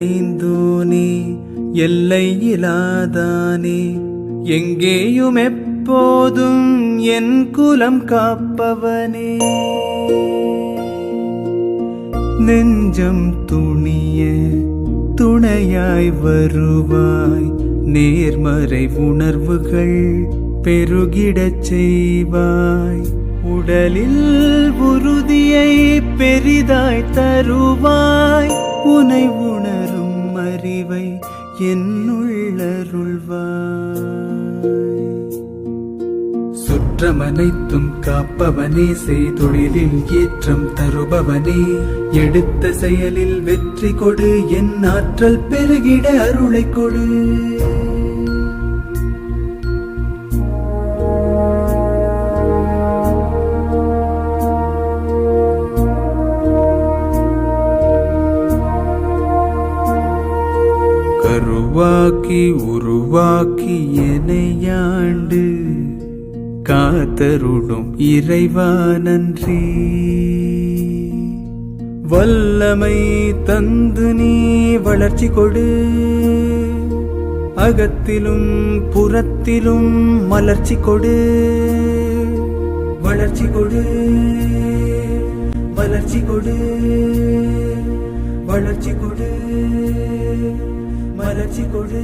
ஐந்தோனே எல்லை இலாதானே எங்கேயும் எப்போதும் என் குலம் காப்பவனே நெஞ்சம் துணிய துணையாய் வருவாய் நேர்மறை உணர்வுகள் பெருகிடச் செய்வாய் உடலில் உறுதியை பெரிதாய் தருவாய் உனை உணரும் அறிவை என்னுள்ளருள்வாய் சுற்றமனைத்தும் காப்பவனே செய்தொழிலில் ஏற்றம் தருபவனே எடுத்த செயலில் வெற்றி கொடு என் ஆற்றல் பெருகிட அருளை கொடு கருவாக்கி உருவாக்கி எனையாண்டு காத்தருளும் இறைவா நன்றி வல்லமை தந்து நீ வளர்ச்சி கொடு அகத்திலும் புறத்திலும் மலர்ச்சி கொடு வளர்ச்சி கொடு வளர்ச்சி கொடு வளர்ச்சி கொடு மலர்ச்சி கொடு